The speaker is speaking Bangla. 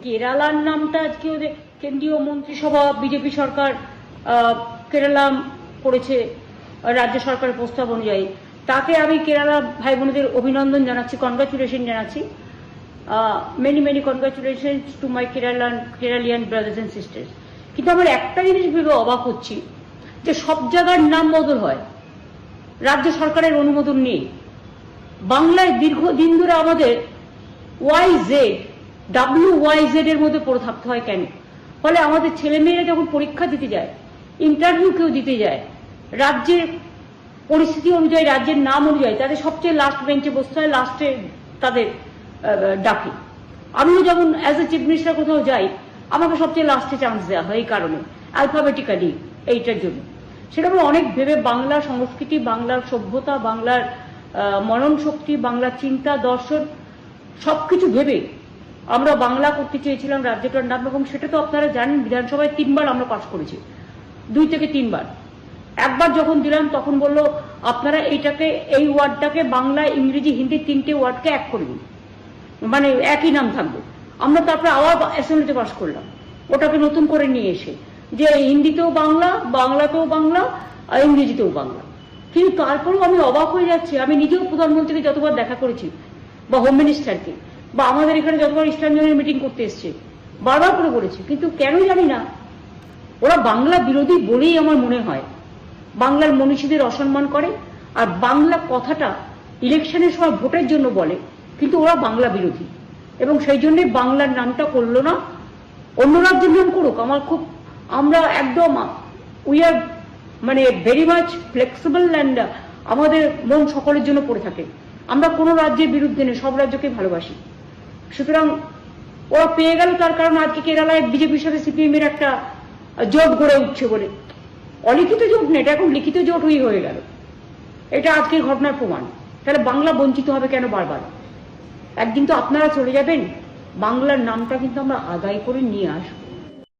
কেরালার নামটা আজকে ওদের কেন্দ্রীয় মন্ত্রিসভা বিজেপি সরকার কেরালা করেছে রাজ্য সরকারের প্রস্তাব অনুযায়ী। তাকে আমি কেরালা ভাই বোনদের অভিনন্দন জানাচ্ছি, কনগ্রাচুলেশন জানাচ্ছি। Many many congratulation to my Keralian brothers and sisters. কিন্তু আমার একটা জিনিস ভেবে অবাক হচ্ছি যে সব জায়গার নাম বদল হয়, রাজ্য সরকারের অনুমোদন নেই। বাংলায় দীর্ঘদিন ধরে আমাদের YZ WYZ এর মধ্যে পড়ে থাকতে হয় কেন? ফলে আমাদের ছেলেমেয়েরা যখন পরীক্ষা দিতে যায়, ইন্টারভিউ কেউ দিতে যায়, রাজ্যের পরিস্থিতি অনুযায়ী, রাজ্যের নাম অনুযায়ী তাদের সবচেয়ে লাস্ট বেঞ্চে বসতে হয়, লাস্টে তাদের ডাকে। আমিও যেমন অ্যাজ এ চিফ মিনিস্টার কোথাও যাই, আমাকে সবচেয়ে লাস্টে চান্স দেওয়া হয় এই কারণে, অ্যালফাবেটিক্যালি, এইটার জন্য। সেরকম অনেক ভেবে বাংলার সংস্কৃতি, বাংলার সভ্যতা, বাংলার মনন শক্তি, বাংলার চিন্তা দর্শন সবকিছু ভেবে আমরা বাংলা করতে চেয়েছিলাম রাজ্যটার নাম। এবং সেটা তো আপনারা জানেন, বিধানসভায় 3 বার আমরা পাস করেছি, 2 থেকে 3 বার। একবার যখন দিলাম তখন বলল আপনারা এইটাকে, এই ওয়ার্ডটাকে বাংলা, ইংরেজি, হিন্দি 3টে ওয়ার্ডকে এক করে দিন, মানে একই নাম থাকবে। আমরা তারপরে আবার অ্যাসেম্বলিতে পাস করলাম ওটাকে নতুন করে নিয়ে এসে, যে হিন্দিতেও বাংলা, বাংলাতেও বাংলা, আর ইংরেজিতেও বাংলা। কিন্তু তারপরেও আমি অবাক হয়ে যাচ্ছি, আমি নিজেও প্রধানমন্ত্রীকে যতবার দেখা করেছি, বা হোম মিনিস্টারকে, বা আমাদের এখানে যতবার ইস্টার্ন জোনের মিটিং করতে এসছে, বারবার করে বলেছি, কিন্তু কেন জানি না ওরা বাংলা বিরোধী বলেই আমার মনে হয়। বাংলার মনীষীদের অসম্মান করে, আর বাংলা কথাটা ইলেকশনের সময় ভোটের জন্য বলে, কিন্তু ওরা বাংলা বিরোধী। এবং সেই জন্যে বাংলার নামটা করলো না, অন্য রাজ্যের নাম করুক। আমরা একদম উই আর মানে ভেরি মাচ ফ্লেক্সিবল, অ্যান্ড আমাদের মন সকলের জন্য পড়ে থাকে। আমরা কোনো রাজ্যের বিরুদ্ধে নেই, সব রাজ্যকে ভালোবাসি। সুতরাং ওরা পেয়ে গেল, তার কারণ আজকে কেরালায় বিজেপির সাথে CPM এর একটা জোট গড়ে উঠছে বলে। অলিখিত জোট নেই, এটা এখন লিখিত জোট হয়ে গেল। এটা আজকের ঘটনার প্রমাণ। তাহলে বাংলা বঞ্চিত হবে কেন বারবার? একদিন তো আপনারা চলে যাবেন, বাংলার নামটা কিন্তু আমরা আদায় করে নিয়ে আসবো।